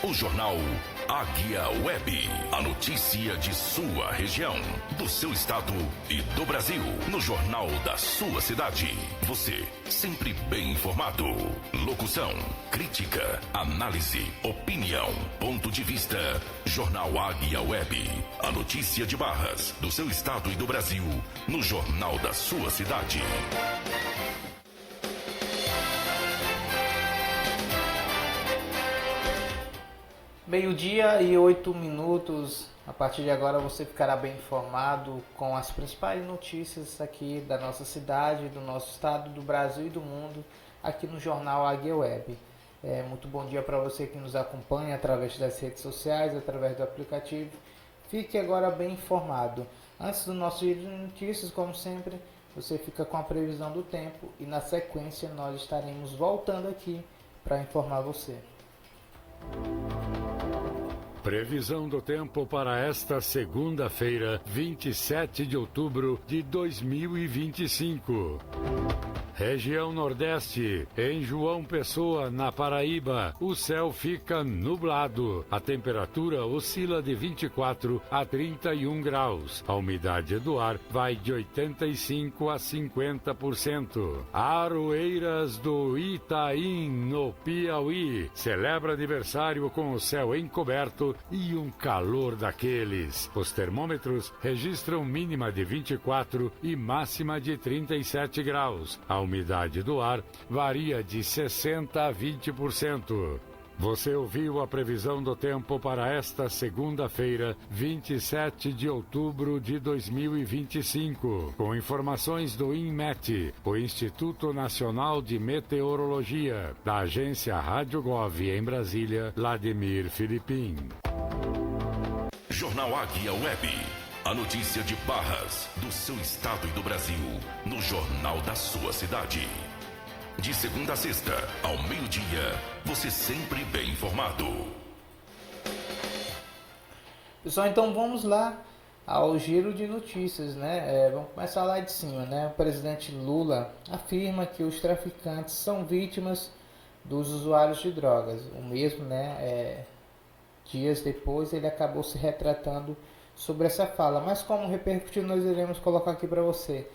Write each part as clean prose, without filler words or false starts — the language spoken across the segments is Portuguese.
O jornal Águia Web. A notícia de sua região, do seu estado e do Brasil. No jornal da sua cidade. Você sempre bem informado. Locução, crítica, análise, opinião, ponto de vista. Jornal Águia Web. A notícia de Barras, do seu estado e do Brasil. No jornal da sua cidade. Meio-dia e 8 minutos. A partir de agora você ficará bem informado com as principais notícias aqui da nossa cidade, do nosso estado, do Brasil e do mundo, aqui no jornal Águia Web. Muito bom dia para você que nos acompanha através das redes sociais, através do aplicativo. Fique agora bem informado. Antes do nosso giro de notícias, como sempre, você fica com a previsão do tempo e na sequência nós estaremos voltando aqui para informar você. Previsão do tempo para esta segunda-feira, 27 de outubro de 2025. Região Nordeste, em João Pessoa, na Paraíba, o céu fica nublado. A temperatura oscila de 24 a 31 graus. A umidade do ar vai de 85 a 50%. Aroeiras do Itaim, no Piauí, celebra aniversário com o céu encoberto e um calor daqueles. Os termômetros registram mínima de 24 e máxima de 37 graus. A umidade do ar varia de 60% a 20%. Você ouviu a previsão do tempo para esta segunda-feira, 27 de outubro de 2025, com informações do INMET, o Instituto Nacional de Meteorologia, da agência Rádio Gov em Brasília, Vladimir Filipim. Jornal Águia Web. A notícia de Barras, do seu estado e do Brasil, no jornal da sua cidade. De segunda a sexta, ao meio-dia, você sempre bem informado. Pessoal, então vamos lá ao giro de notícias, né? Vamos começar lá de cima, né? O presidente Lula afirma que os traficantes são vítimas dos usuários de drogas. O mesmo, né? Dias depois ele acabou se retratando sobre essa fala, mas como repercutiu nós iremos colocar aqui para você.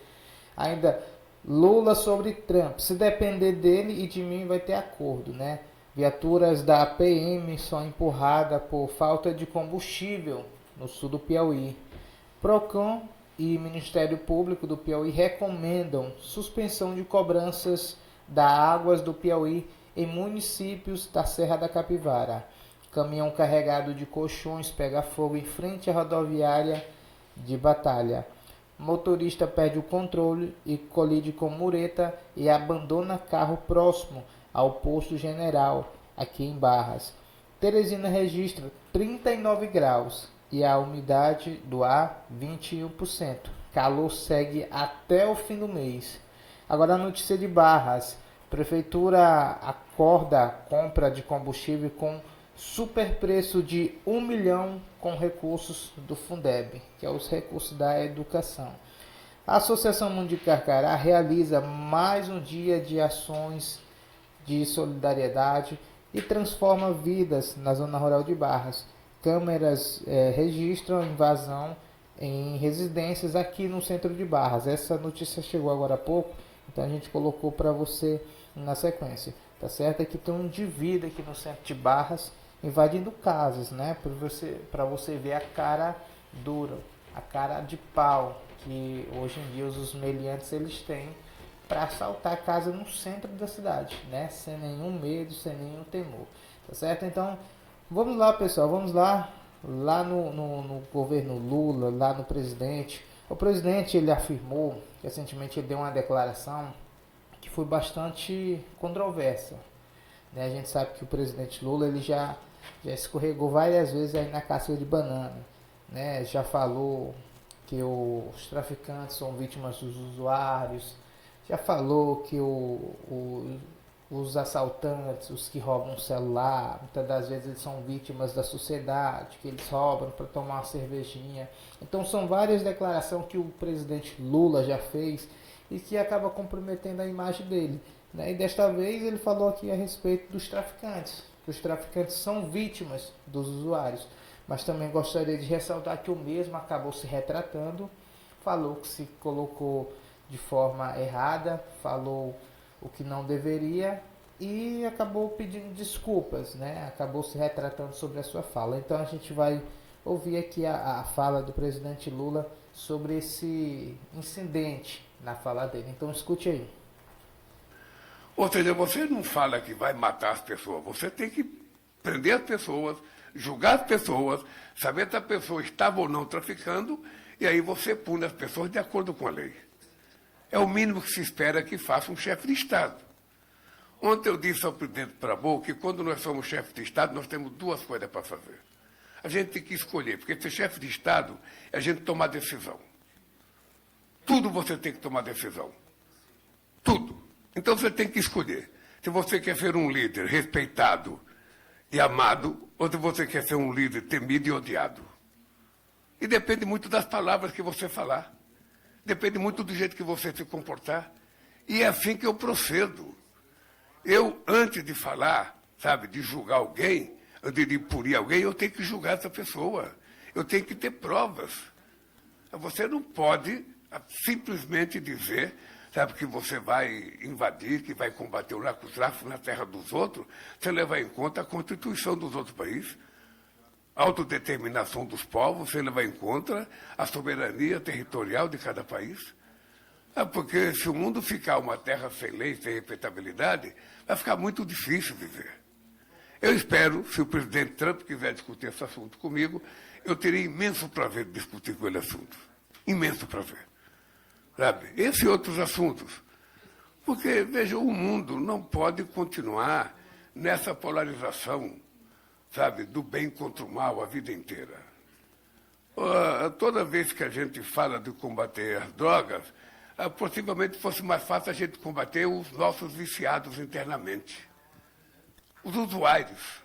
Ainda Lula sobre Trump, se depender dele e de mim vai ter acordo, né? Viaturas da PM são empurradas por falta de combustível no sul do Piauí. Procon e Ministério Público do Piauí recomendam suspensão de cobranças das águas do Piauí em municípios da Serra da Capivara. Caminhão carregado de colchões pega fogo em frente à rodoviária de Batalha. Motorista perde o controle e colide com mureta e abandona carro próximo ao posto general, aqui em Barras. Teresina registra 39 graus e a umidade do ar 21%. Calor segue até o fim do mês. Agora a notícia de Barras. Prefeitura acorda a compra de combustível com superpreço de 1 milhão com recursos do Fundeb, que é os recursos da educação. A Associação Mundo de Carcará realiza mais um dia de ações de solidariedade e transforma vidas na zona rural de Barras. Câmeras registram invasão em residências aqui no centro de Barras. Essa notícia chegou agora há pouco, então a gente colocou para você na sequência. Tá certo? Aqui tem um indivíduo aqui no centro de Barras invadindo casas, né? Para você ver a cara dura, a cara de pau que hoje em dia os meliantes eles têm para assaltar a casa no centro da cidade, né? Sem nenhum medo, sem nenhum temor, tá certo? Então, vamos lá, pessoal, vamos lá no governo Lula, lá no presidente. O presidente ele afirmou, recentemente ele deu uma declaração que foi bastante controversa, né? A gente sabe que o presidente Lula ele já escorregou várias vezes aí na casca de banana, né? Já falou que os traficantes são vítimas dos usuários, já falou que os assaltantes, os que roubam o celular, muitas das vezes eles são vítimas da sociedade, que eles roubam para tomar uma cervejinha. Então são várias declarações que o presidente Lula já fez e que acaba comprometendo a imagem dele, né? E desta vez ele falou aqui a respeito dos traficantes, que os traficantes são vítimas dos usuários. Mas também gostaria de ressaltar que o mesmo acabou se retratando, falou que se colocou de forma errada, falou o que não deveria e acabou pedindo desculpas, né? Acabou se retratando sobre a sua fala. Então a gente vai ouvir aqui a fala do presidente Lula sobre esse incidente na fala dele. Então escute aí. Ou seja, você não fala que vai matar as pessoas, você tem que prender as pessoas, julgar as pessoas, saber se a pessoa estava ou não traficando, e aí você pune as pessoas de acordo com a lei. É o mínimo que se espera que faça um chefe de Estado. Ontem eu disse ao presidente Prabô que quando nós somos chefe de Estado, nós temos duas coisas para fazer. A gente tem que escolher, porque ser chefe de Estado é a gente tomar decisão. Tudo você tem que tomar decisão. Tudo. Então você tem que escolher. Se você quer ser um líder respeitado e amado, ou se você quer ser um líder temido e odiado. E depende muito das palavras que você falar. Depende muito do jeito que você se comportar. E é assim que eu procedo. Eu, antes de falar, sabe, de julgar alguém, antes de punir alguém, eu tenho que julgar essa pessoa. Eu tenho que ter provas. Você não pode simplesmente dizer, sabe, que você vai invadir, que vai combater o narcotráfico na terra dos outros, sem levar em conta a Constituição dos outros países, a autodeterminação dos povos, sem levar em conta a soberania territorial de cada país. Porque se o mundo ficar uma terra sem lei, sem respeitabilidade, vai ficar muito difícil viver. Eu espero, se o presidente Trump quiser discutir esse assunto comigo, eu teria imenso prazer de discutir com ele assuntos. Imenso prazer. Sabe? Esse e outros assuntos. Porque, veja, o mundo não pode continuar nessa polarização, sabe, do bem contra o mal a vida inteira. Toda vez que a gente fala de combater as drogas, possivelmente fosse mais fácil a gente combater os nossos viciados internamente. Os usuários.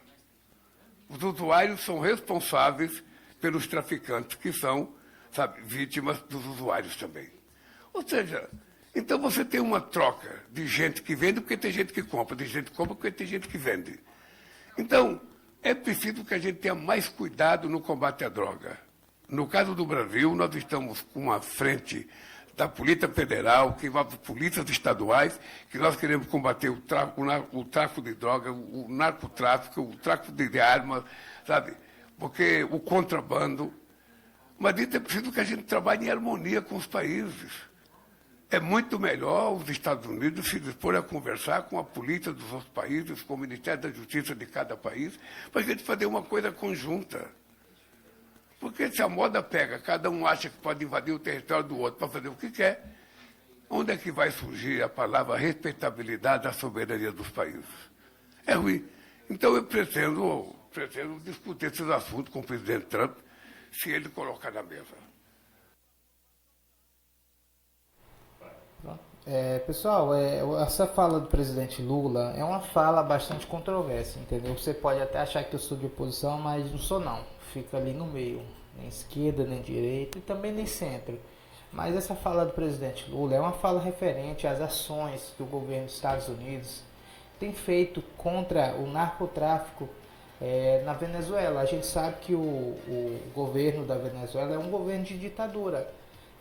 Os usuários são responsáveis pelos traficantes, que são, sabe, vítimas dos usuários também. Ou seja, então você tem uma troca de gente que vende porque tem gente que compra, tem gente que compra porque tem gente que vende. Então, é preciso que a gente tenha mais cuidado no combate à droga. No caso do Brasil, nós estamos com uma frente da Polícia Federal, que envolve polícias estaduais, que nós queremos combater o tráfico de droga, o narcotráfico, o tráfico de armas, sabe? Porque o contrabando. Mas isso é preciso que a gente trabalhe em harmonia com os países. É muito melhor os Estados Unidos se dispor a conversar com a polícia dos outros países, com o Ministério da Justiça de cada país, para a gente fazer uma coisa conjunta. Porque se a moda pega, cada um acha que pode invadir o território do outro para fazer o que quer, onde é que vai surgir a palavra respeitabilidade da soberania dos países? É ruim. Então eu pretendo discutir esses assuntos com o presidente Trump, se ele colocar na mesa. Pessoal, essa fala do presidente Lula é uma fala bastante controversa, entendeu? Você pode até achar que eu sou de oposição, mas não sou não. Fica ali no meio, nem esquerda, nem direita e também nem centro. Mas essa fala do presidente Lula é uma fala referente às ações que o governo dos Estados Unidos tem feito contra o narcotráfico na Venezuela. A gente sabe que o governo da Venezuela é um governo de ditadura.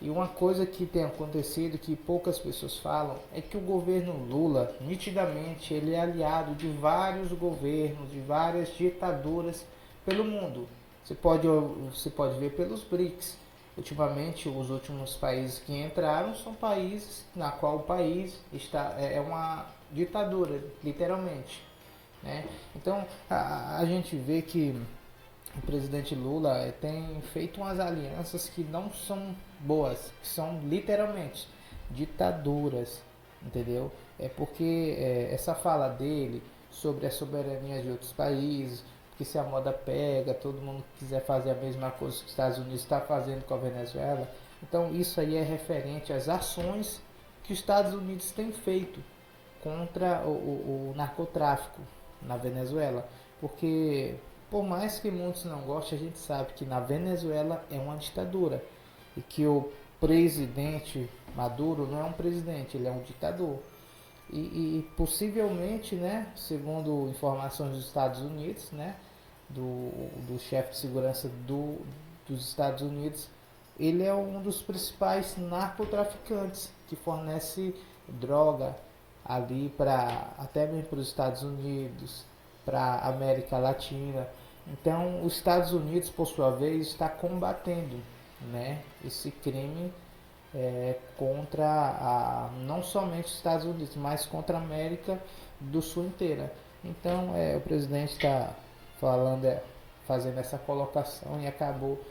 E uma coisa que tem acontecido, que poucas pessoas falam, é que o governo Lula, nitidamente, ele é aliado de vários governos, de várias ditaduras pelo mundo. Você pode ver pelos BRICS. Ultimamente, os últimos países que entraram são países na qual o país é uma ditadura, literalmente. Né? Então, a gente vê que o presidente Lula tem feito umas alianças que não são boas, que são literalmente ditaduras, entendeu? É porque essa fala dele sobre a soberania de outros países, porque se a moda pega, todo mundo quiser fazer a mesma coisa que os Estados Unidos está fazendo com a Venezuela, então isso aí é referente às ações que os Estados Unidos têm feito contra o narcotráfico na Venezuela, porque por mais que muitos não gostem, a gente sabe que na Venezuela é uma ditadura e que o presidente Maduro não é um presidente, ele é um ditador. e possivelmente, né, segundo informações dos Estados Unidos, né, do chefe de segurança dos Estados Unidos, ele é um dos principais narcotraficantes que fornece droga ali até mesmo para os Estados Unidos, para a América Latina. Então, os Estados Unidos, por sua vez, está combatendo, né, esse crime contra não somente os Estados Unidos, mas contra a América do Sul inteira. Então, o presidente está fazendo essa colocação e acabou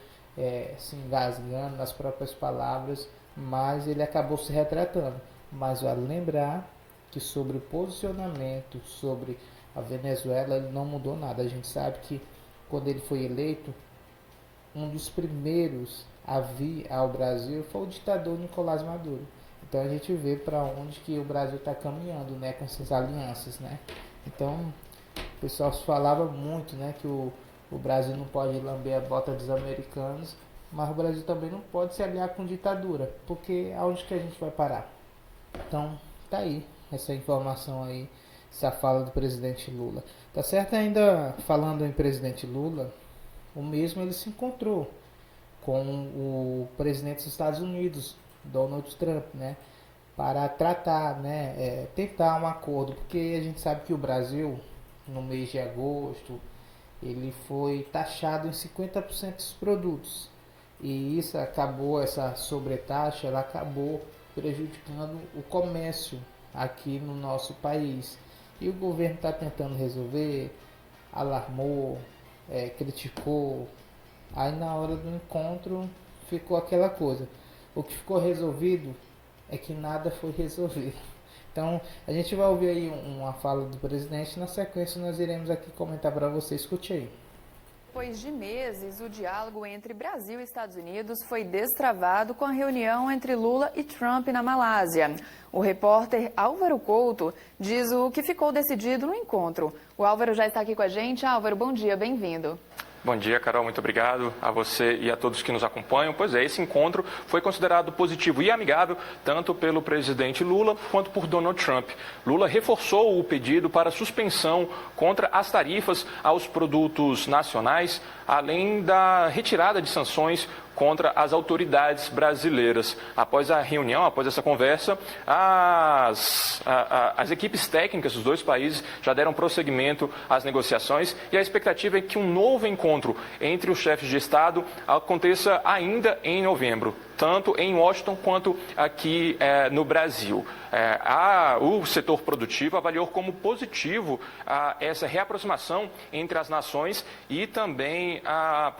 se engasgando nas próprias palavras, mas ele acabou se retratando. Mas vale lembrar que sobre o posicionamento sobre a Venezuela, ele não mudou nada. A gente sabe que quando ele foi eleito, um dos primeiros a vir ao Brasil foi o ditador Nicolás Maduro. Então a gente vê para onde que o Brasil está caminhando, né, com essas alianças, né. Então o pessoal falava muito, né, que o Brasil não pode lamber a bota dos americanos, mas o Brasil também não pode se aliar com ditadura, porque aonde que a gente vai parar? Então tá aí essa informação aí, essa fala do presidente Lula. Tá certo? Ainda falando em presidente Lula, o mesmo ele se encontrou com o presidente dos Estados Unidos, Donald Trump, né, para tratar, né, tentar um acordo, porque a gente sabe que o Brasil, no mês de agosto, ele foi taxado em 50% dos produtos, e isso acabou, essa sobretaxa, ela acabou prejudicando o comércio aqui no nosso país, e o governo está tentando resolver, alarmou, criticou. Aí na hora do encontro ficou aquela coisa. O que ficou resolvido é que nada foi resolvido. Então a gente vai ouvir aí uma fala do presidente. Na sequência nós iremos aqui comentar para você. Escute aí. Depois de meses, o diálogo entre Brasil e Estados Unidos foi destravado com a reunião entre Lula e Trump na Malásia. O repórter Álvaro Couto diz o que ficou decidido no encontro. O Álvaro já está aqui com a gente. Álvaro, bom dia, bem-vindo. Bom dia, Carol. Muito obrigado a você e a todos que nos acompanham. Pois é, esse encontro foi considerado positivo e amigável tanto pelo presidente Lula quanto por Donald Trump. Lula reforçou o pedido para suspensão contra as tarifas aos produtos nacionais, além da retirada de sanções contra as autoridades brasileiras. Após a reunião, após essa conversa, as equipes técnicas dos dois países já deram prosseguimento às negociações e a expectativa é que um novo encontro entre os chefes de Estado aconteça ainda em novembro, tanto em Washington quanto aqui no Brasil. O setor produtivo avaliou como positivo essa reaproximação entre as nações e também a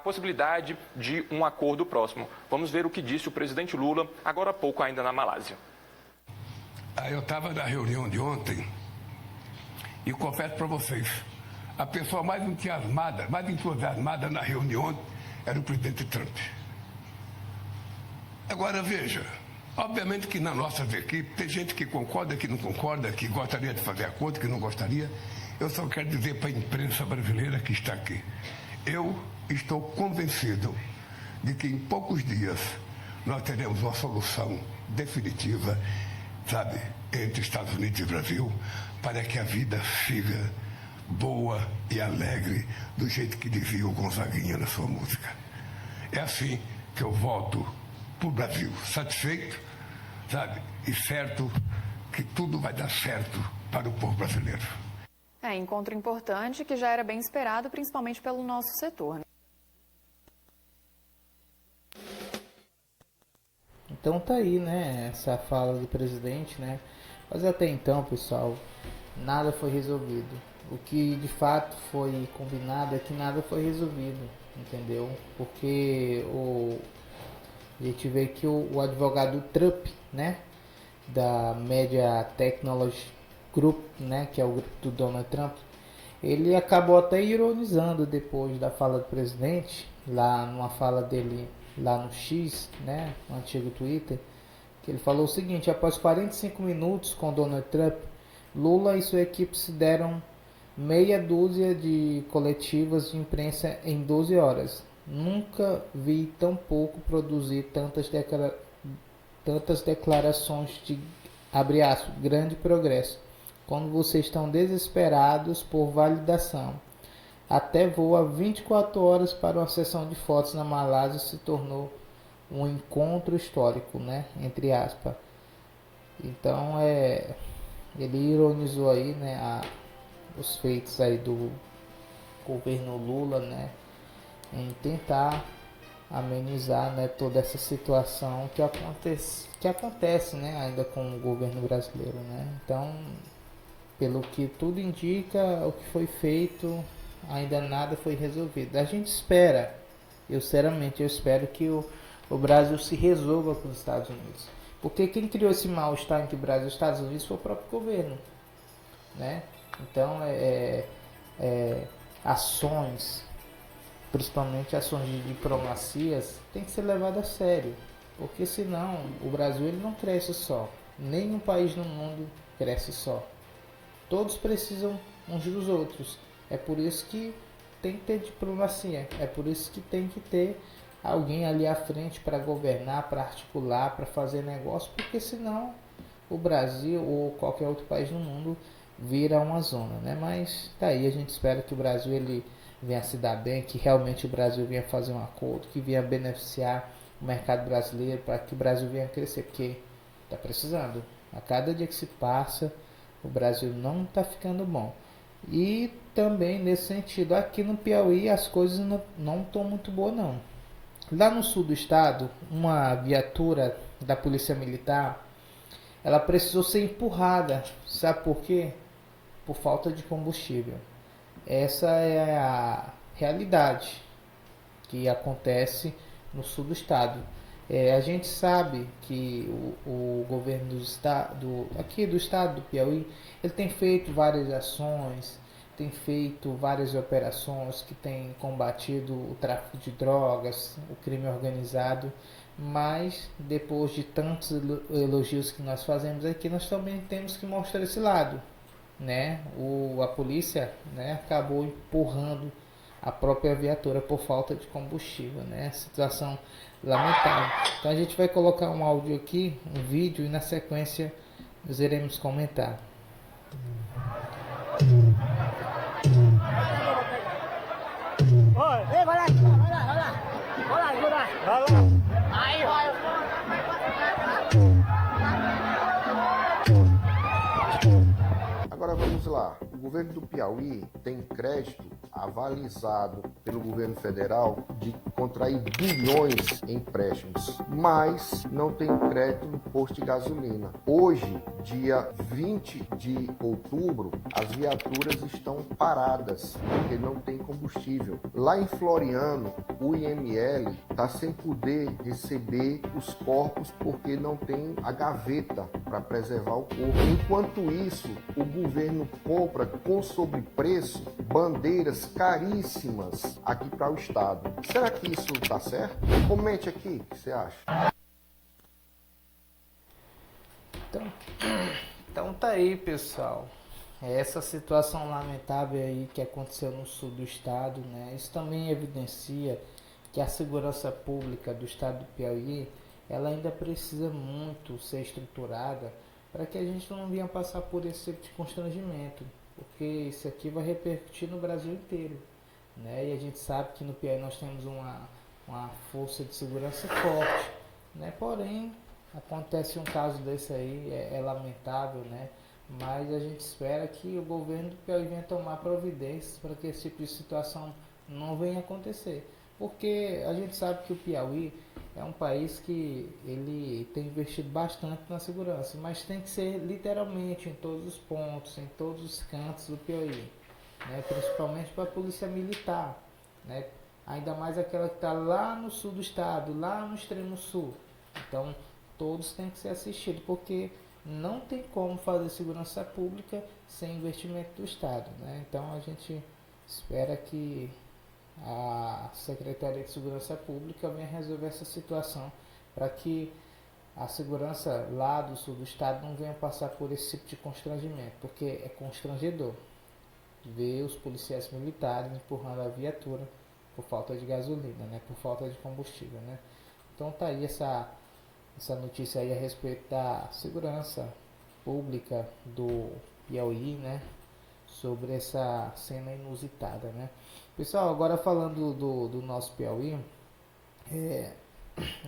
possibilidade de um acordo próximo. Vamos ver o que disse o presidente Lula agora há pouco ainda na Malásia. Eu estava na reunião de ontem e confesso para vocês, a pessoa mais entusiasmada na reunião era o presidente Trump. Agora veja, obviamente que nas nossas equipes tem gente que concorda, que não concorda, que gostaria de fazer acordo, que não gostaria. Eu só quero dizer para a imprensa brasileira que está aqui, eu estou convencido de que em poucos dias nós teremos uma solução definitiva, sabe, entre Estados Unidos e Brasil, para que a vida siga boa e alegre, do jeito que dizia o Gonzaguinha na sua música. É assim que eu volto para o Brasil, satisfeito, sabe, e certo que tudo vai dar certo para o povo brasileiro. Encontro importante que já era bem esperado, principalmente pelo nosso setor, né? Então tá aí, né, essa fala do presidente, né, mas até então, pessoal, nada foi resolvido. O que de fato foi combinado é que nada foi resolvido, entendeu? Porque a gente vê que o advogado Trump, né, da Media Technology Group, né, que é o grupo do Donald Trump, ele acabou até ironizando depois da fala do presidente, lá numa fala dele lá no X, né, no antigo Twitter, que ele falou o seguinte: após 45 minutos com Donald Trump, Lula e sua equipe se deram meia dúzia de coletivas de imprensa em 12 horas. Nunca vi tão pouco produzir tantas declarações de abre aspas, grande progresso, quando vocês estão desesperados por validação. Até voa 24 horas para uma sessão de fotos na Malásia se tornou um encontro histórico, né? Entre aspas. Então, ele ironizou aí, né, os feitos aí do governo Lula, né, em tentar amenizar, né, toda essa situação que acontece, né, ainda com o governo brasileiro, né. Então, pelo que tudo indica, o que foi feito, ainda nada foi resolvido. A gente espera, eu espero que o Brasil se resolva com os Estados Unidos. Porque quem criou esse mal-estar entre o Brasil e os Estados Unidos foi o próprio governo, né? Então, ações, principalmente ações de diplomacias, tem que ser levadas a sério. Porque senão o Brasil ele não cresce só. Nenhum país no mundo cresce só. Todos precisam uns dos outros. É por isso que tem que ter diplomacia. É por isso que tem que ter alguém ali à frente para governar, para articular, para fazer negócio. Porque senão o Brasil ou qualquer outro país no mundo vira uma zona, né? Mas tá aí, a gente espera que o Brasil ele venha se dar bem, que realmente o Brasil venha fazer um acordo, que venha beneficiar o mercado brasileiro, para que o Brasil venha crescer, porque está precisando. A cada dia que se passa, o Brasil não está ficando bom. E também nesse sentido, aqui no Piauí as coisas não estão muito boas não. Lá no sul do estado, uma viatura da Polícia Militar, ela precisou ser empurrada. Sabe por quê? Por falta de combustível. Essa é a realidade que acontece no sul do estado. A gente sabe que o governo aqui do estado do Piauí, ele tem feito várias ações, tem feito várias operações que tem combatido o tráfico de drogas, o crime organizado, mas depois de tantos elogios que nós fazemos aqui, nós também temos que mostrar esse lado, né? A polícia, né, acabou empurrando a própria viatura por falta de combustível, né? Situação lamentável. Então a gente vai colocar um áudio aqui, um vídeo, e na sequência nós iremos comentar. Agora vamos lá. O governo do Piauí tem crédito avalizado pelo governo federal de contrair bilhões em empréstimos, mas não tem crédito no posto de gasolina. Hoje, dia 20 de outubro, as viaturas estão paradas porque não tem combustível. Lá em Floriano, o IML está sem poder receber os corpos porque não tem a gaveta para preservar o corpo. Enquanto isso, o governo compra com sobrepreço bandeiras caríssimas aqui para o estado. Será que isso está certo? Comente aqui o que você acha. Então tá aí, pessoal. Essa situação lamentável aí que aconteceu no sul do estado, né? Isso também evidencia que a segurança pública do estado do Piauí, ela ainda precisa muito ser estruturada para que a gente não venha passar por esse tipo de constrangimento, porque isso aqui vai repercutir no Brasil inteiro, né? E a gente sabe que no Piauí nós temos uma força de segurança forte, né? Porém, acontece um caso desse aí, é lamentável, né? Mas a gente espera que o governo do Piauí venha tomar providências para que esse tipo de situação não venha acontecer. Porque a gente sabe que o Piauí é um país que ele tem investido bastante na segurança, mas tem que ser literalmente em todos os pontos, em todos os cantos do Piauí, né? Principalmente para a polícia militar, né? Ainda mais aquela que está lá no sul do estado, lá no extremo sul. Então todos têm que ser assistidos, porque não tem como fazer segurança pública sem investimento do estado, né? Então a gente espera que a Secretaria de Segurança Pública venha resolver essa situação para que a segurança lá do sul do estado não venha passar por esse tipo de constrangimento, porque é constrangedor ver os policiais militares empurrando a viatura por falta de gasolina, né, por falta de combustível, né? Então tá aí essa notícia aí a respeito da segurança pública do Piauí, né, sobre essa cena inusitada, né. Pessoal, agora falando do nosso Piauí,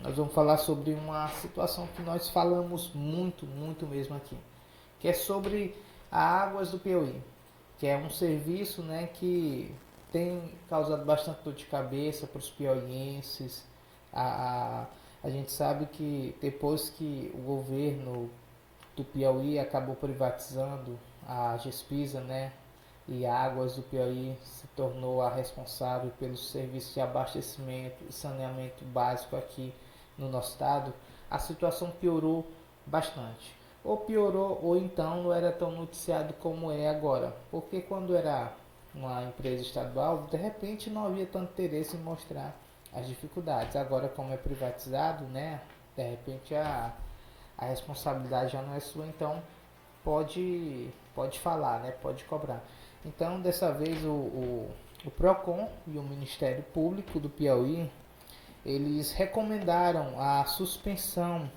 nós vamos falar sobre uma situação que nós falamos muito mesmo aqui, que é sobre a Águas do Piauí, que é um serviço, né, que tem causado bastante dor de cabeça para os piauienses. A gente sabe que depois que o governo do Piauí acabou privatizando a Gespisa, né, e a Águas do Piauí se tornou a responsável pelos serviços de abastecimento e saneamento básico aqui no nosso estado, a situação piorou bastante. Ou piorou, ou então não era tão noticiado como é agora. Porque quando era uma empresa estadual, de repente não havia tanto interesse em mostrar as dificuldades. Agora, como é privatizado, né, de repente a responsabilidade já não é sua, então pode falar, né, pode cobrar. Então, dessa vez, o PROCON e o Ministério Público do Piauí, eles recomendaram a suspensão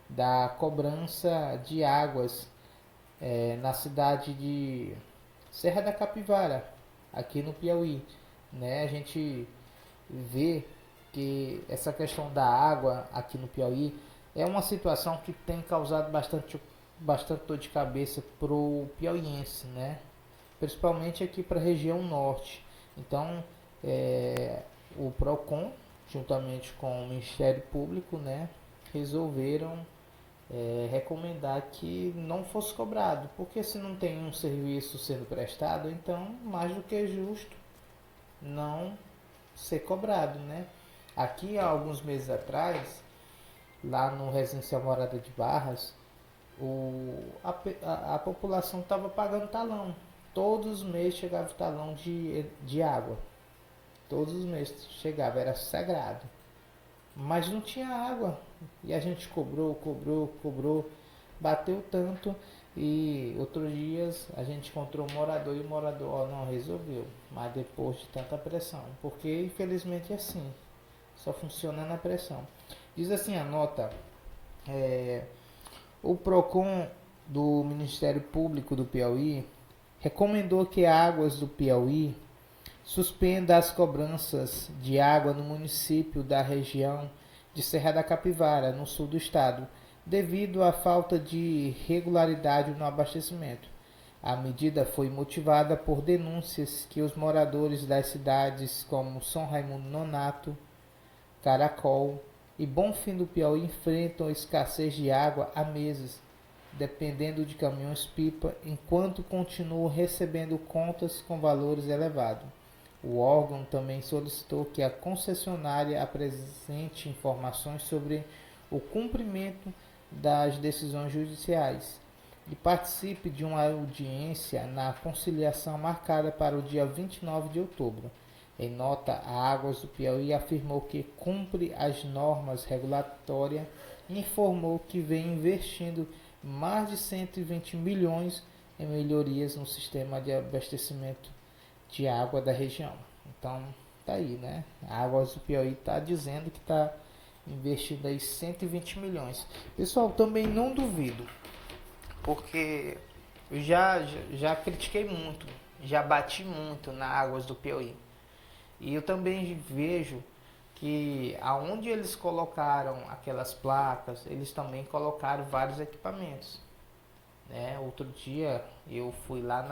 da cobrança de águas na cidade de Serra da Capivara, aqui no Piauí, né? A gente vê que essa questão da água aqui no Piauí é uma situação que tem causado bastante dor de cabeça pro piauiense, né? Principalmente aqui para a região norte. Então, o PROCON, juntamente com o Ministério Público, né, resolveram recomendar que não fosse cobrado, porque se não tem um serviço sendo prestado, então mais do que justo não ser cobrado, né? Aqui há alguns meses atrás, lá no Residencial Morada de Barras, a população estava pagando talão. Todos os meses chegava o talão de água. Todos os meses chegava, era sagrado. Mas não tinha água. E a gente cobrou. Bateu tanto. E outros dias a gente encontrou um morador e o morador não resolveu. Mas depois de tanta pressão. Porque infelizmente é assim. Só funciona na pressão. Diz assim a nota. O PROCON do Ministério Público do Piauí recomendou que a Águas do Piauí suspenda as cobranças de água no município da região de Serra da Capivara, no sul do estado, devido à falta de regularidade no abastecimento. A medida foi motivada por denúncias que os moradores das cidades como São Raimundo Nonato, Caracol e Bonfim do Piauí enfrentam escassez de água há meses, dependendo de caminhões-pipa, enquanto continuam recebendo contas com valores elevados. O órgão também solicitou que a concessionária apresente informações sobre o cumprimento das decisões judiciais e participe de uma audiência na conciliação marcada para o dia 29 de outubro. Em nota, a Águas do Piauí afirmou que cumpre as normas regulatórias e informou que vem investindo mais de 120 milhões em melhorias no sistema de abastecimento de água da região. Então, tá aí, né? A Águas do Piauí está dizendo que está investindo aí 120 milhões. Pessoal, também não duvido, porque eu já critiquei muito, já bati muito na Águas do Piauí. E eu também vejo que aonde eles colocaram aquelas placas, eles também colocaram vários equipamentos, né? Outro dia eu fui lá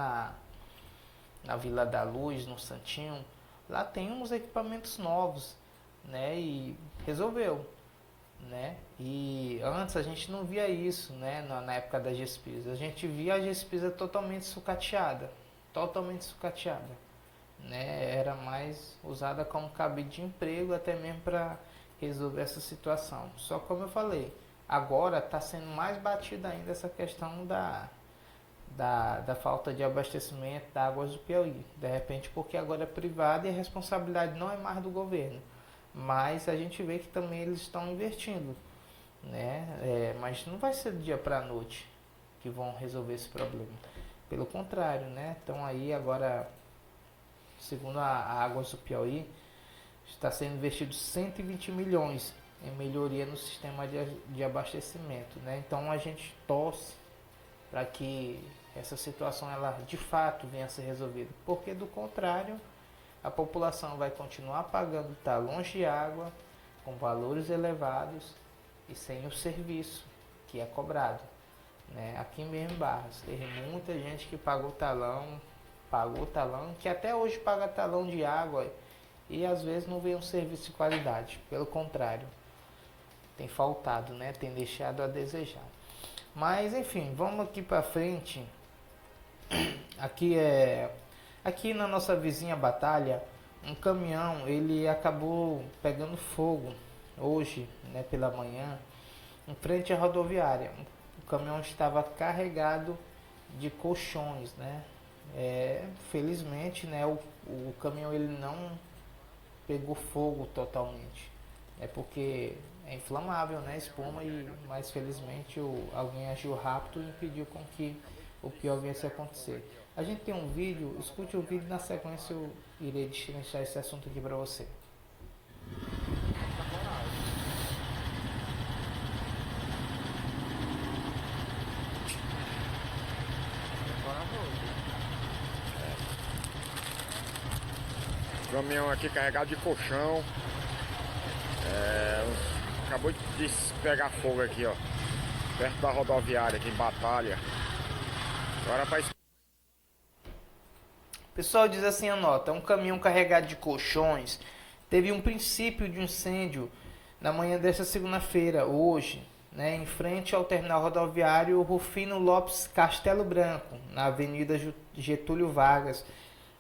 na Vila da Luz, no Santinho, lá tem uns equipamentos novos, né? E resolveu, né? E antes a gente não via isso, né? Na época da Gespisa, a gente via a Gespisa totalmente sucateada, né? Era mais usada como cabide de emprego, até mesmo para resolver essa situação. Só como eu falei, agora está sendo mais batida ainda essa questão da falta de abastecimento da Águas do Piauí. De repente, porque agora é privada e a responsabilidade não é mais do governo. Mas a gente vê que também eles estão investindo, né? Mas não vai ser do dia para a noite que vão resolver esse problema. Pelo contrário, né? Então aí agora, segundo a Águas do Piauí, está sendo investido 120 milhões em melhoria no sistema de abastecimento, né? Então a gente torce para que essa situação ela de fato venha a ser resolvida, porque do contrário a população vai continuar pagando talões de água com valores elevados e sem o serviço que é cobrado, né? Aqui mesmo em Barras teve muita gente que pagou talão, que até hoje paga talão de água e às vezes não vê um serviço de qualidade, pelo contrário, tem faltado, né? Tem deixado a desejar. Mas enfim, vamos aqui para frente. Aqui na nossa vizinha Batalha, um caminhão ele acabou pegando fogo hoje, né, pela manhã, em frente à rodoviária. O caminhão estava carregado de colchões, né? Felizmente, né, o caminhão ele não pegou fogo totalmente, porque é inflamável, né, espuma, mas felizmente alguém agiu rápido e impediu com que o pior viesse a acontecer. A gente tem um vídeo, escute o vídeo, na sequência eu irei destrinchar esse assunto aqui para você. Caminhão aqui carregado de colchão. Acabou de pegar fogo aqui, ó, perto da rodoviária aqui em Batalha. Agora faz. O pessoal diz assim, anota, um caminhão carregado de colchões teve um princípio de incêndio na manhã desta segunda-feira, hoje, né, em frente ao terminal rodoviário Rufino Lopes Castelo Branco, na Avenida Getúlio Vargas,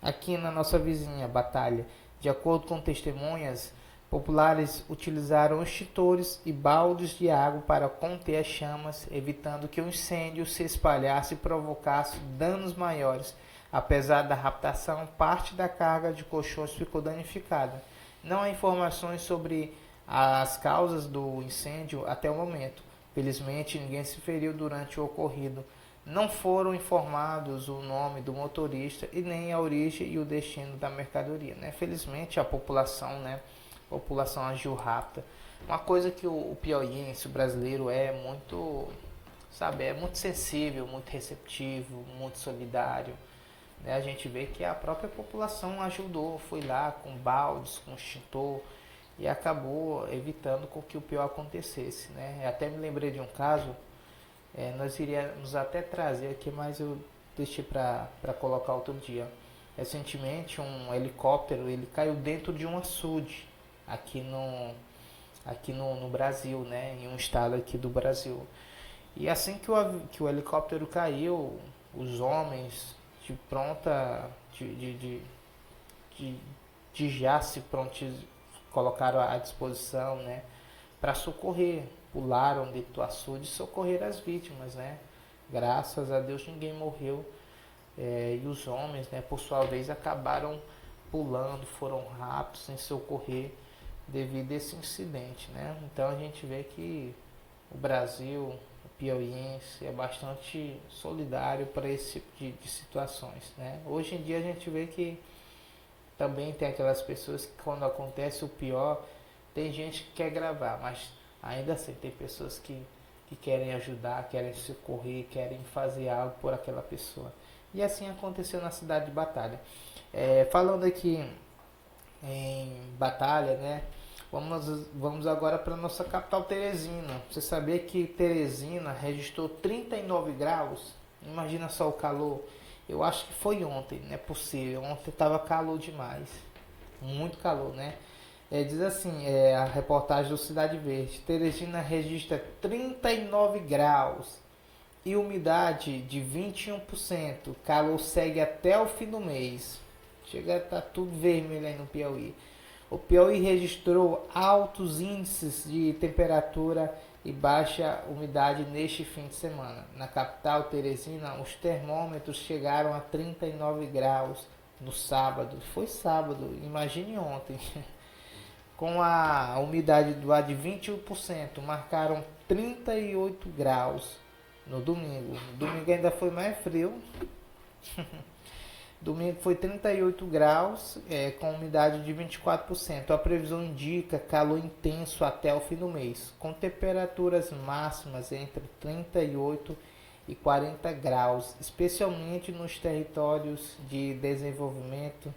aqui na nossa vizinha Batalha. De acordo com testemunhas, populares utilizaram extintores e baldes de água para conter as chamas, evitando que o incêndio se espalhasse e provocasse danos maiores. Apesar da raptação, parte da carga de colchões ficou danificada. Não há informações sobre as causas do incêndio até o momento. Felizmente, ninguém se feriu durante o ocorrido. Não foram informados o nome do motorista e nem a origem e o destino da mercadoria, né? Felizmente, a população agiu rápida. Uma coisa que o piauiense, o brasileiro, é muito sensível, muito receptivo, muito solidário. A gente vê que a própria população ajudou, foi lá com baldes, com extintor e acabou evitando com que o pior acontecesse, né? Eu até me lembrei de um caso, nós iríamos até trazer aqui, mas eu deixei para colocar outro dia. Recentemente um helicóptero ele caiu dentro de um açude aqui no Brasil, né? Em um estado aqui do Brasil. E assim que o helicóptero caiu, os homens já se colocaram à disposição, né, para socorrer, pularam dentro do açude e socorrer as vítimas, né? Graças a Deus ninguém morreu, e os homens, né, por sua vez acabaram pulando, foram rápidos em socorrer devido a esse incidente, né? Então a gente vê que o Brasil, piauiense, é bastante solidário para esse tipo de situações, né? Hoje em dia a gente vê que também tem aquelas pessoas que quando acontece o pior, tem gente que quer gravar, mas ainda assim tem pessoas que querem ajudar, querem socorrer, querem fazer algo por aquela pessoa. E assim aconteceu na cidade de Batalha. Falando aqui em Batalha, né? Vamos agora para a nossa capital, Teresina. Você sabia que Teresina registrou 39 graus? Imagina só o calor. Eu acho que foi ontem, não é possível. Ontem estava calor demais. Muito calor, né? Diz assim, a reportagem do Cidade Verde. Teresina registra 39 graus e umidade de 21%. Calor segue até o fim do mês. Chega a estar tudo vermelho aí no Piauí. O Piauí registrou altos índices de temperatura e baixa umidade neste fim de semana. Na capital, Teresina, os termômetros chegaram a 39 graus no sábado. Foi sábado, imagine ontem. Com a umidade do ar de 21%, marcaram 38 graus no domingo. No domingo ainda foi mais frio. Domingo foi 38 graus, com umidade de 24%. A previsão indica calor intenso até o fim do mês, com temperaturas máximas entre 38 e 40 graus, especialmente nos territórios de desenvolvimento,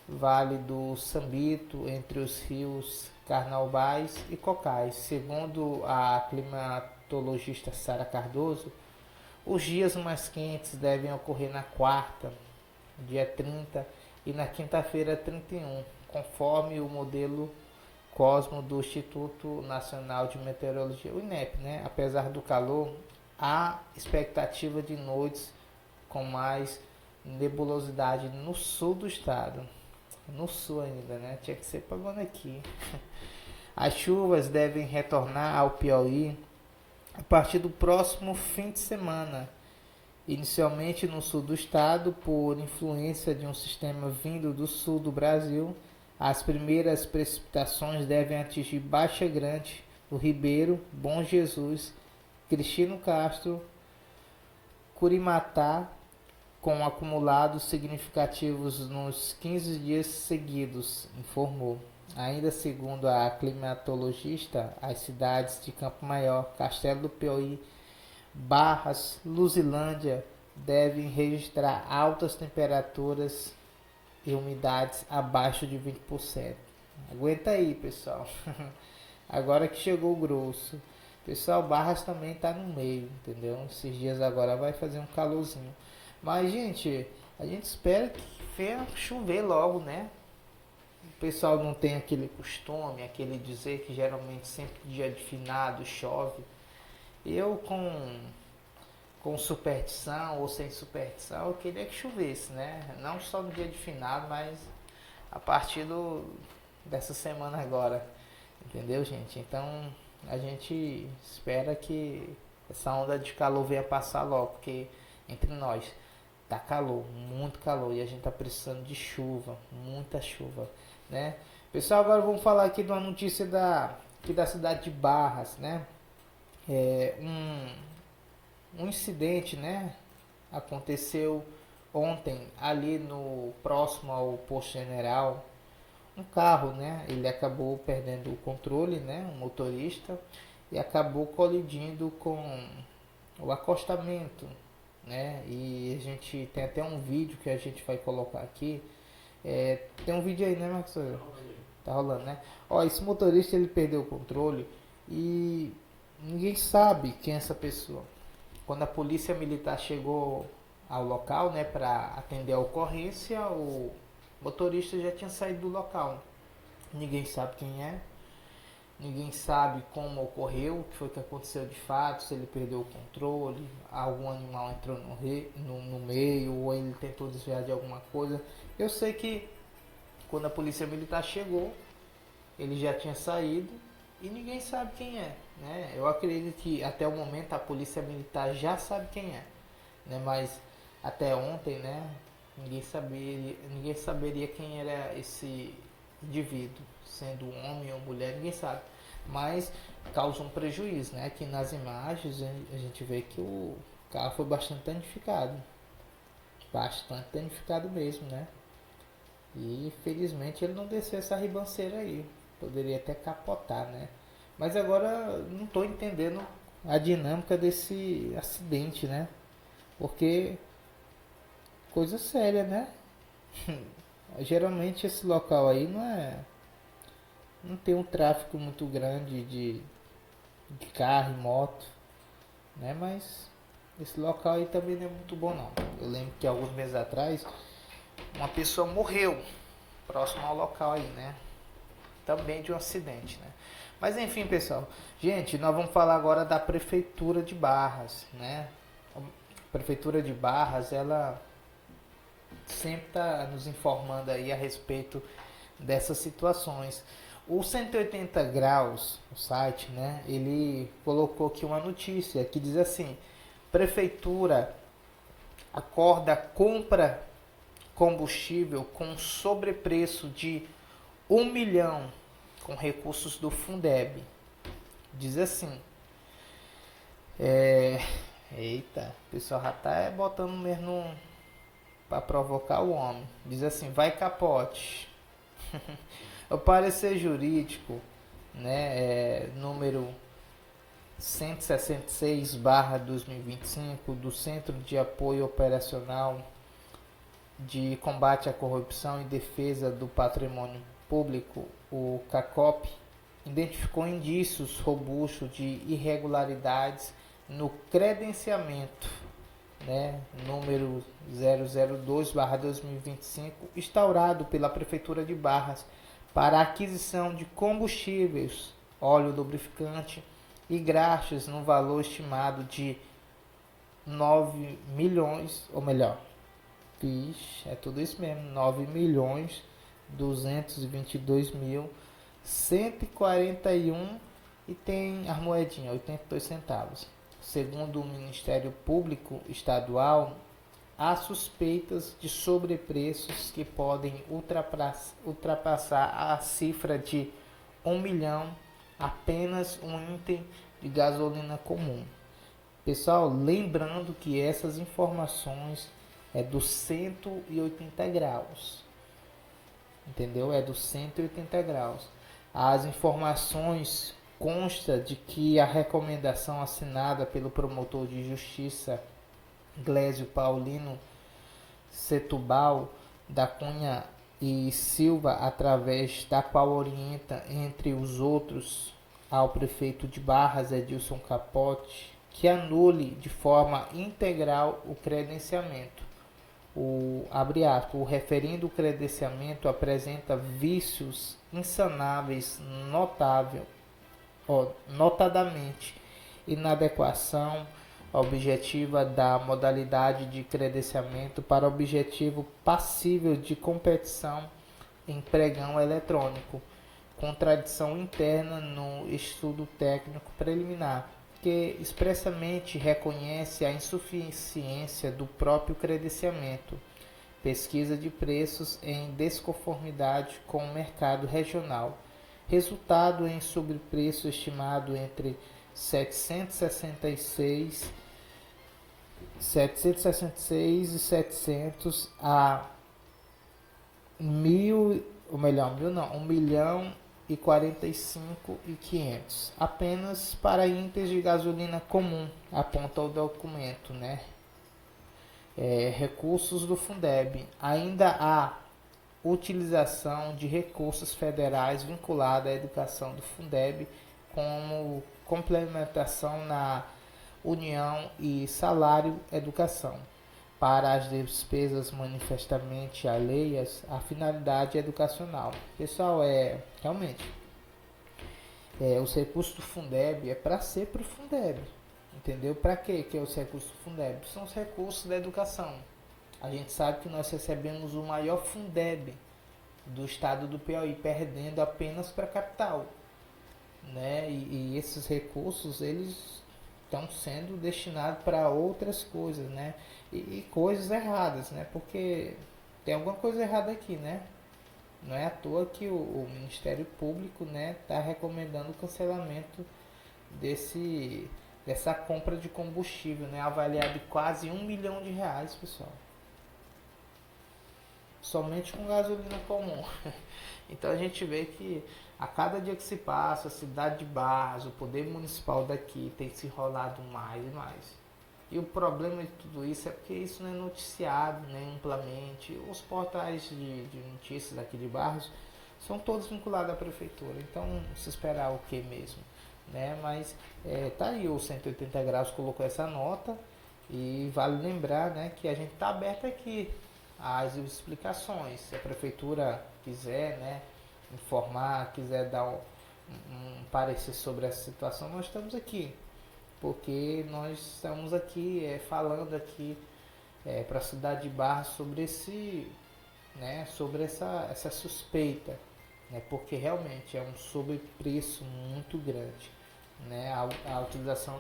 Vale do Sambito, entre os rios Carnaubais e Cocais. Segundo a climatologista Sara Cardoso, os dias mais quentes devem ocorrer na quarta, dia 30, e na quinta-feira, 31, conforme o modelo Cosmo do Instituto Nacional de Meteorologia, o INEP, né? Apesar do calor, há expectativa de noites com mais nebulosidade no sul do estado. No sul ainda, né? Tinha que ser pagando aqui. As chuvas devem retornar ao Piauí a partir do próximo fim de semana, inicialmente no sul do estado, por influência de um sistema vindo do sul do Brasil. As primeiras precipitações devem atingir Baixa Grande, o Ribeiro, Bom Jesus, Cristino Castro, Curimatá, com acumulados significativos nos 15 dias seguidos, informou. Ainda segundo a climatologista, as cidades de Campo Maior, Castelo do Piauí, Barras, Luzilândia devem registrar altas temperaturas e umidades abaixo de 20%. Aguenta aí, pessoal. Agora que chegou o grosso. Pessoal, Barras também está no meio, entendeu? Esses dias agora vai fazer um calorzinho. Mas, gente, a gente espera que venha chover logo, né? O pessoal não tem aquele costume, aquele dizer que geralmente sempre dia de finado chove. Eu com superstição ou sem superstição, eu queria que chovesse, né? Não só no dia de finado, mas a partir dessa semana agora. Entendeu, gente? Então, a gente espera que essa onda de calor venha passar logo, porque entre nós tá calor, muito calor, e a gente tá precisando de chuva, muita chuva, né? Pessoal, agora vamos falar aqui de uma notícia aqui da cidade de Barras, né? Um incidente, né? Aconteceu ontem ali no próximo ao posto general. Um carro, né? Ele acabou perdendo o controle, né? Um motorista, e acabou colidindo com o acostamento, né? E a gente tem até um vídeo que a gente vai colocar aqui. Tem um vídeo aí, né, Marcos? Tá rolando, né? Ó, esse motorista, ele perdeu o controle e ninguém sabe quem é essa pessoa. Quando a polícia militar chegou ao local, né, para atender a ocorrência, o motorista já tinha saído do local. Ninguém sabe quem é. Ninguém sabe como ocorreu, o que foi que aconteceu de fato, se ele perdeu o controle, algum animal entrou no meio, ou ele tentou desviar de alguma coisa. Eu sei que quando a polícia militar chegou, ele já tinha saído e ninguém sabe quem é, né? Eu acredito que até o momento a polícia militar já sabe quem é, né? Mas até ontem, né, ninguém saberia quem era esse indivíduo, sendo homem ou mulher, ninguém sabe. Mas causa um prejuízo, né? Aqui nas imagens a gente vê que o carro foi bastante danificado. Bastante danificado mesmo, né? E infelizmente ele não desceu essa ribanceira aí. Poderia até capotar, né? Mas agora não estou entendendo a dinâmica desse acidente, né? Porque coisa séria, né? Geralmente esse local aí não tem um tráfego muito grande de carro e moto, né? Mas esse local aí também não é muito bom não. Eu lembro que alguns meses atrás uma pessoa morreu próximo ao local aí, né? Também de um acidente, né? Mas enfim, pessoal, gente, nós vamos falar agora da Prefeitura de Barras, né? A Prefeitura de Barras, ela sempre está nos informando aí a respeito dessas situações. O 180 graus, o site, né, ele colocou aqui uma notícia que diz assim: Prefeitura acorda compra combustível com sobrepreço de 1 milhão com recursos do Fundeb. Diz assim, eita, o pessoal já tá botando mesmo para provocar o homem. Diz assim: vai capote. O parecer jurídico, né, número 166/2025 do Centro de Apoio Operacional de Combate à Corrupção e Defesa do Patrimônio Público, o CACOP, identificou indícios robustos de irregularidades no credenciamento, né, número 002/2025, instaurado pela Prefeitura de Barras para a aquisição de combustíveis, óleo lubrificante e graxas no valor estimado de 9 milhões, ou melhor, é tudo isso mesmo, 9.222.141 e tem a moedinha, 82 centavos. Segundo o Ministério Público Estadual, há suspeitas de sobrepreços que podem ultrapassar a cifra de 1 milhão apenas um item de gasolina comum. Pessoal, lembrando que essas informações é do 180 graus, entendeu? É do 180 graus. As informações consta de que a recomendação assinada pelo promotor de justiça Glésio Paulino Setúbal da Cunha e Silva, através da qual orienta, entre os outros, ao prefeito de Barras, Edilson Capote, que anule de forma integral o credenciamento. O referindo credenciamento apresenta vícios insanáveis, notadamente inadequação objetiva da modalidade de credenciamento para objetivo passível de competição em pregão eletrônico, contradição interna no estudo técnico preliminar, que expressamente reconhece a insuficiência do próprio credenciamento, pesquisa de preços em desconformidade com o mercado regional, resultado em sobrepreço estimado entre 766 e 700 a 1.045.500 apenas para itens de gasolina comum, aponta o documento, né? Recursos do Fundeb. Ainda há utilização de recursos federais vinculada à educação do Fundeb como complementação na União e Salário Educação para as despesas manifestamente alheias à finalidade educacional. Pessoal, realmente os recursos do Fundeb é para ser para o Fundeb, entendeu? Para que é os recursos do Fundeb? São os recursos da educação. A gente sabe que nós recebemos o maior Fundeb do estado do Piauí, perdendo apenas para a capital, né? E esses recursos eles estão sendo destinados para outras coisas, né? E coisas erradas, né? Porque tem alguma coisa errada aqui, né? Não é à toa que o Ministério Público, né, está recomendando o cancelamento dessa compra de combustível, né, avaliado em quase R$1 milhão, pessoal. Somente com gasolina comum. Então a gente vê que a cada dia que se passa, a cidade de Barras, o poder municipal daqui tem se enrolado mais e mais. E o problema de tudo isso é porque isso não é noticiado, né, amplamente. Os portais de notícias daqui de Barras são todos vinculados à prefeitura. Então, se esperar o que mesmo? Né? Mas tá aí, o 180 graus colocou essa nota. E vale lembrar, né, que a gente está aberto aqui às explicações. Se a prefeitura quiser, né, informar, quiser dar um parecer sobre essa situação, nós estamos aqui. Porque nós estamos aqui falando aqui para a cidade de Barras sobre sobre essa suspeita, né? Porque realmente é um sobrepreço muito grande, né? A utilização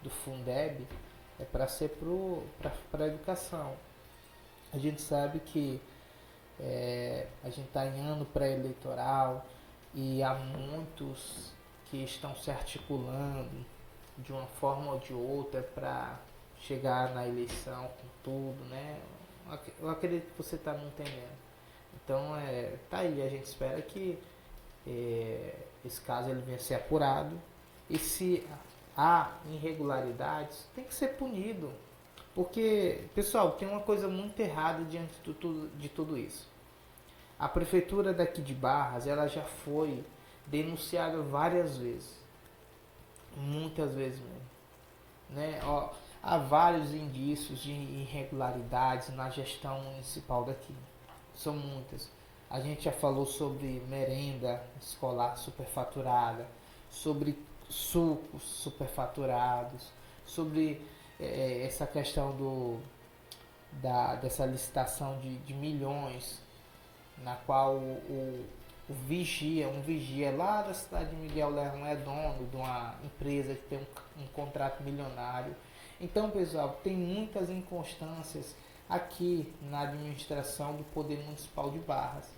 do Fundeb é para ser para a educação. A gente sabe que a gente está em ano pré-eleitoral e há muitos que estão se articulando de uma forma ou de outra para chegar na eleição com tudo, né? Eu acredito que você está me entendendo. Então, tá aí, a gente espera que esse caso ele venha a ser apurado e se há irregularidades, tem que ser punido. Porque, pessoal, tem uma coisa muito errada diante de tudo isso. A prefeitura daqui de Barras, ela já foi denunciada várias vezes. Muitas vezes mesmo. Né? Ó, há vários indícios de irregularidades na gestão municipal daqui. São muitas. A gente já falou sobre merenda escolar superfaturada, sobre sucos superfaturados, sobre essa questão dessa licitação de milhões, na qual um vigia lá da cidade de Miguel Leão é dono de uma empresa que tem um contrato milionário. Então, pessoal, tem muitas inconstâncias aqui na administração do Poder Municipal de Barras.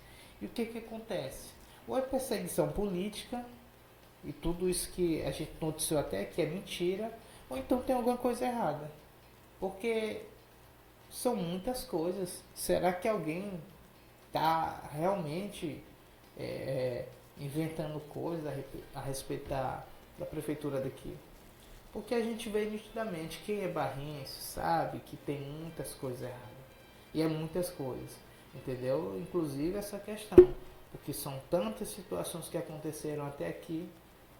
E o que acontece? Ou é perseguição política, e tudo isso que a gente noticiou até aqui é mentira, ou então tem alguma coisa errada. Porque são muitas coisas. Será que alguém está realmente inventando coisas a respeito da prefeitura daqui? Porque a gente vê nitidamente, quem é barrense sabe que tem muitas coisas erradas. E é muitas coisas, entendeu? Inclusive essa questão. Porque são tantas situações que aconteceram até aqui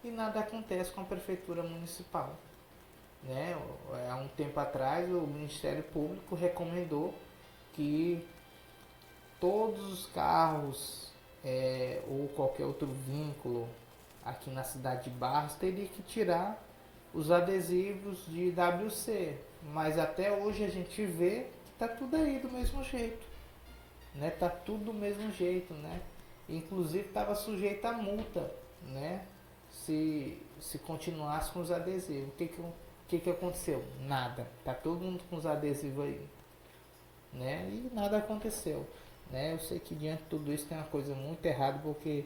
e nada acontece com a prefeitura municipal. Né? Há um tempo atrás o Ministério Público recomendou que todos os carros ou qualquer outro vínculo aqui na cidade de Barras teria que tirar os adesivos de WC, mas até hoje a gente vê que tá tudo aí do mesmo jeito, né? Tá tudo do mesmo jeito, né? Inclusive estava sujeito a multa, né? Se continuasse com os adesivos. O que aconteceu? Nada. Tá todo mundo com os adesivos aí, né? E nada aconteceu, né? Eu sei que diante de tudo isso tem uma coisa muito errada, porque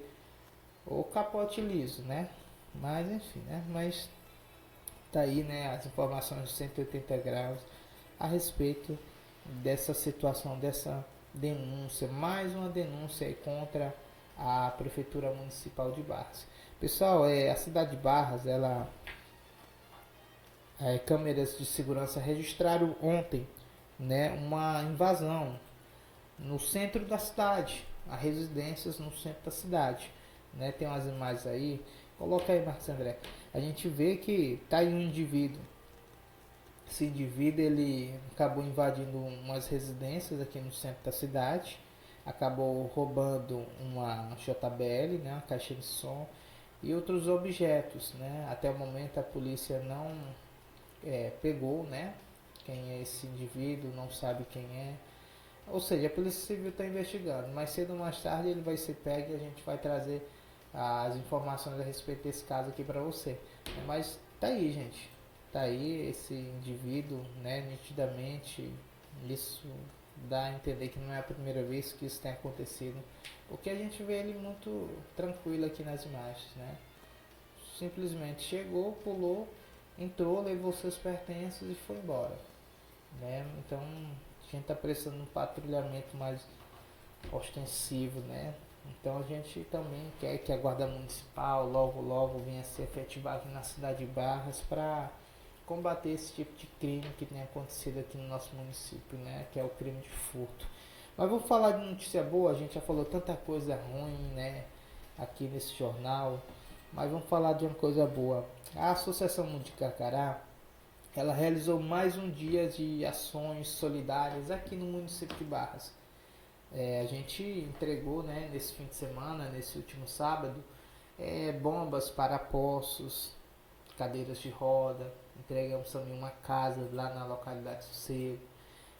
o capote liso, né? Mas enfim, né? Mas tá aí, né, as informações de 180 graus a respeito dessa situação, dessa denúncia, mais uma denúncia aí contra a Prefeitura Municipal de Barras. Pessoal, a cidade de Barras, câmeras de segurança registraram ontem, né, uma invasão no centro da cidade, a residências no centro da cidade, né? Tem umas imagens aí, coloca aí, Marcos André. A gente vê que tá aí um indivíduo. Esse indivíduo, ele acabou invadindo umas residências aqui no centro da cidade, acabou roubando uma JBL, né, uma caixa de som e outros objetos, né? Até o momento a polícia não pegou, né, quem é esse indivíduo, não sabe quem é. Ou seja, a Polícia Civil está investigando. Mais cedo ou mais tarde ele vai ser pego e a gente vai trazer as informações a respeito desse caso aqui para você. Mas tá aí, gente. Tá aí esse indivíduo, né, nitidamente. Isso dá a entender que não é a primeira vez que isso tem acontecido. Porque a gente vê ele muito tranquilo aqui nas imagens, né? Simplesmente chegou, pulou, entrou, levou seus pertences e foi embora, né? Então a gente está precisando de um patrulhamento mais ostensivo, né? Então a gente também quer que a Guarda Municipal logo venha a ser efetivada na cidade de Barras para combater esse tipo de crime que tem acontecido aqui no nosso município, né? Que é o crime de furto. Mas vamos falar de notícia boa. A gente já falou tanta coisa ruim, né, aqui nesse jornal, mas vamos falar de uma coisa boa. A Associação Mundicará, ela realizou mais um dia de ações solidárias aqui no município de Barras. A gente entregou, né, nesse fim de semana, nesse último sábado, bombas para poços, cadeiras de roda. Entregamos também uma casa lá na localidade Sossego.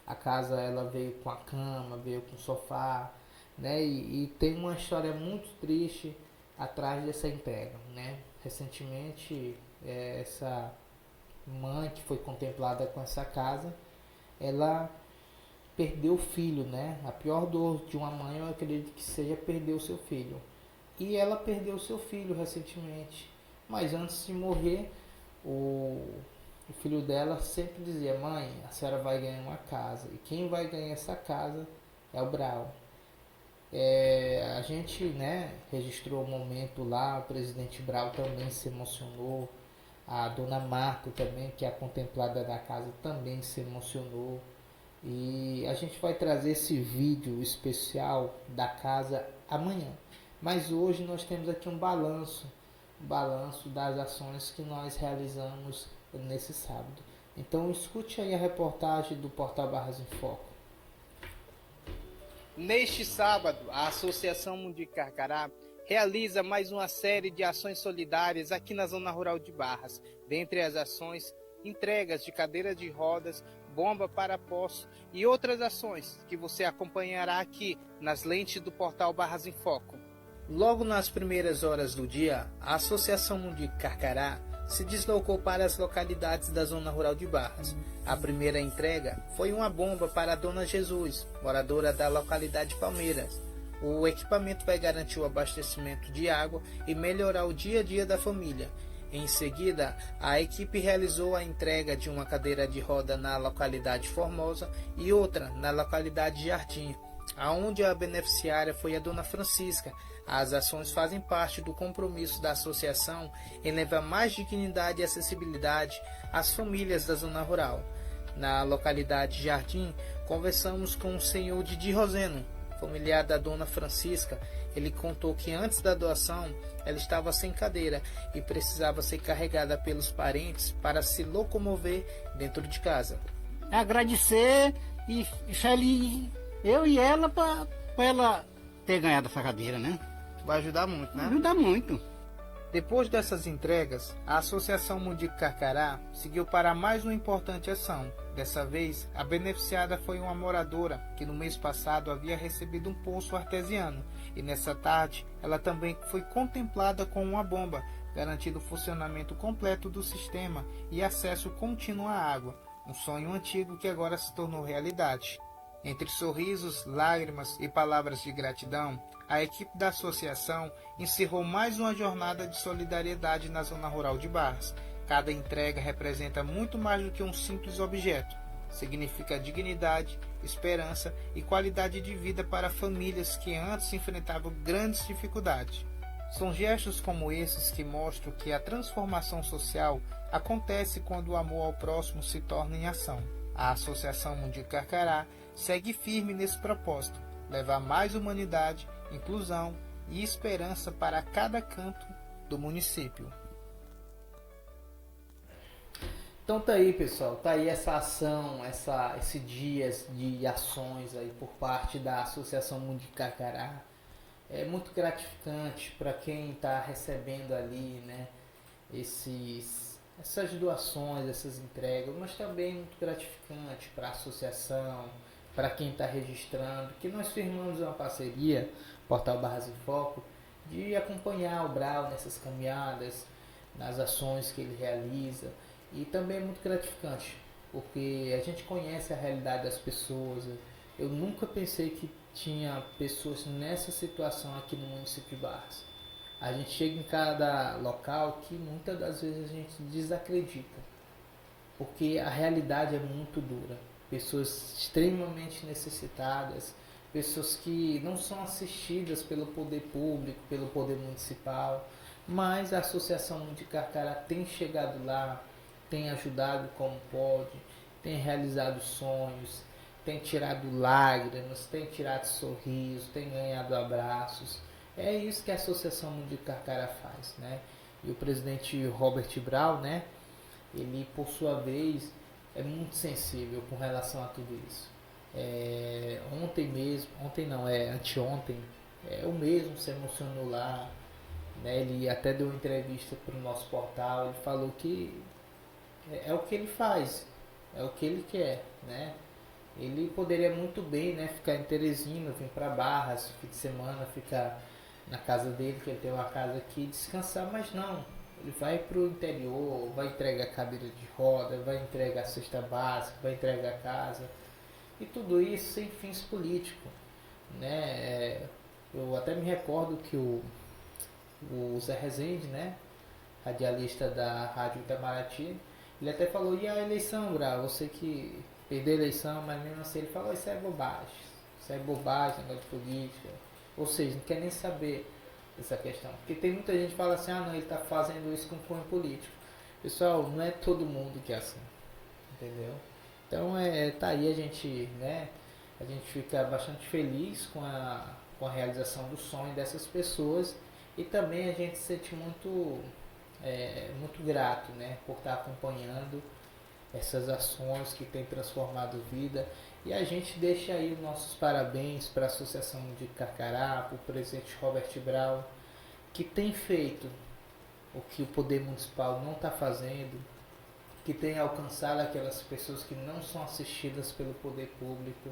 A casa, ela veio com a cama, veio com sofá, né? E tem uma história muito triste atrás dessa entrega, né? Recentemente, essa mãe que foi contemplada com essa casa, ela perdeu o filho, né? A pior dor de uma mãe, eu acredito que seja perder o seu filho. E ela perdeu o seu filho recentemente. Mas antes de morrer, o filho dela sempre dizia: mãe, a senhora vai ganhar uma casa. E quem vai ganhar essa casa é o Brau. A gente, né, registrou o momento lá, o presidente Brau também se emocionou, A dona Marta também, que é a contemplada da casa, também se emocionou. E a gente vai trazer esse vídeo especial da casa amanhã. Mas hoje nós temos aqui um balanço das ações que nós realizamos nesse sábado. Então escute aí a reportagem do Portal Barras em Foco. Neste sábado, a Associação Mundi Carcará realiza mais uma série de ações solidárias aqui na zona rural de Barras. Dentre as ações, entregas de cadeiras de rodas, bomba para poço e outras ações que você acompanhará aqui nas lentes do Portal Barras em Foco. Logo nas primeiras horas do dia, a Associação Mundi Carcará se deslocou para as localidades da zona rural de Barras. A primeira entrega foi uma bomba para a Dona Jesus, moradora da localidade Palmeiras. O equipamento vai garantir o abastecimento de água e melhorar o dia a dia da família. Em seguida, a equipe realizou a entrega de uma cadeira de roda na localidade Formosa e outra na localidade Jardim, aonde a beneficiária foi a Dona Francisca. As ações fazem parte do compromisso da associação em levar mais dignidade e acessibilidade às famílias da zona rural. Na localidade Jardim, conversamos com o senhor Didi Roseno, familiar da Dona Francisca. Ele contou que antes da doação ela estava sem cadeira e precisava ser carregada pelos parentes para se locomover dentro de casa. Agradecer e feliz eu e ela para ela ter ganhado essa cadeira, né? Vai ajudar muito, né? Ajuda muito. Depois dessas entregas, a Associação Mundi Carcará seguiu para mais uma importante ação. Dessa vez, a beneficiada foi uma moradora que no mês passado havia recebido um poço artesiano e nessa tarde ela também foi contemplada com uma bomba, garantindo o funcionamento completo do sistema e acesso contínuo à água, um sonho antigo que agora se tornou realidade. Entre sorrisos, lágrimas e palavras de gratidão, a equipe da associação encerrou mais uma jornada de solidariedade na zona rural de Barras. Cada entrega representa muito mais do que um simples objeto. Significa dignidade, esperança e qualidade de vida para famílias que antes enfrentavam grandes dificuldades. São gestos como esses que mostram que a transformação social acontece quando o amor ao próximo se torna em ação. A Associação Mundi Carcará segue firme nesse propósito, levar mais humanidade, inclusão e esperança para cada canto do município. Então tá aí, pessoal, tá aí essa ação, esse dia de ações aí por parte da Associação Mundi Carcará. É muito gratificante para quem está recebendo ali, né, essas doações, essas entregas, mas também muito gratificante para a associação, para quem está registrando, que nós firmamos uma parceria, Portal Barras em Foco, de acompanhar o Brau nessas caminhadas, nas ações que ele realiza, e também é muito gratificante, porque a gente conhece a realidade das pessoas. Eu nunca pensei que tinha pessoas nessa situação aqui no município de Barras. A gente chega em cada local que muitas das vezes a gente desacredita, porque a realidade é muito dura. Pessoas extremamente necessitadas, pessoas que não são assistidas pelo poder público, pelo poder municipal, mas a Associação Mundi Carcará tem chegado lá, tem ajudado como pode, tem realizado sonhos, tem tirado lágrimas, tem tirado sorrisos, tem ganhado abraços. É isso que a Associação Mundi Carcará faz, né? E o presidente Robert Brau, né? Ele, por sua vez, é muito sensível com relação a tudo isso. Anteontem, o mesmo se emocionou lá, né? Ele até deu uma entrevista para o nosso portal, ele falou que é o que ele faz, é o que ele quer, né? Ele poderia muito bem, né, ficar em Teresina, vir para Barras, fim de semana, ficar na casa dele, que ele tem uma casa aqui, descansar, mas não. Ele vai para o interior, vai entregar cadeira de roda, vai entregar cesta básica, vai entregar casa. E tudo isso sem fins políticos, né? Eu até me recordo que o Zé Rezende, né, radialista da Rádio Itamaraty, ele até falou, e a eleição, Brau? Você que perdeu a eleição, mas mesmo assim ele falou, isso é bobagem, negócio de política. Ou seja, não quer nem saber dessa questão. Porque tem muita gente que fala assim, não, ele está fazendo isso com cunho político. Pessoal, não é todo mundo que é assim, entendeu? Então tá aí a gente, né? A gente fica bastante feliz com a realização do sonho dessas pessoas e também a gente se sente muito grato, né? Por estar acompanhando essas ações que têm transformado vida. E a gente deixa aí os nossos parabéns para a Associação de Carcará, para o presidente Robert Brown, que tem feito o que o poder municipal não está fazendo, que tem alcançado aquelas pessoas que não são assistidas pelo poder público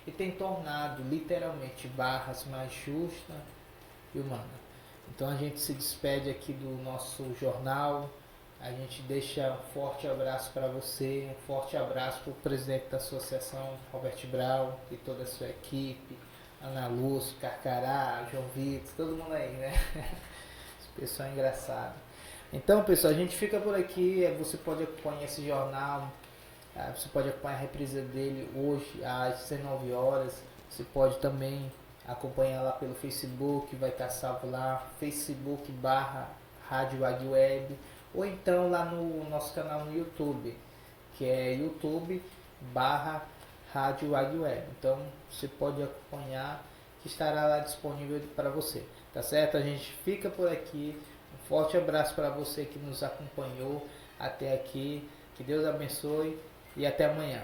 e tem tornado literalmente Barras mais justa e humana. Então a gente se despede aqui do nosso jornal, a gente deixa um forte abraço para você, um forte abraço para o presidente da associação, Robert Brown, e toda a sua equipe, Ana Lúcia, Carcará, João Vitor, todo mundo aí, né? Esse pessoal é engraçado. Então, pessoal, a gente fica por aqui. Você pode acompanhar esse jornal, você pode acompanhar a reprise dele hoje às 19 horas. Você pode também acompanhar lá pelo Facebook, vai estar salvo lá, Facebook/Rádio Águia Web, ou então lá no nosso canal no YouTube, que é YouTube/Rádio Águia Web. Então você pode acompanhar, que estará lá disponível para você, tá certo? A gente fica por aqui. Um forte abraço para você que nos acompanhou até aqui. Que Deus abençoe e até amanhã.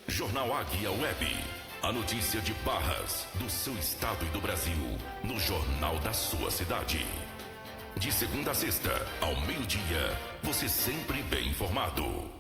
Jornal Águia Web. A notícia de Barras, do seu estado e do Brasil, no jornal da sua cidade. De segunda a sexta, ao meio-dia, você sempre bem informado.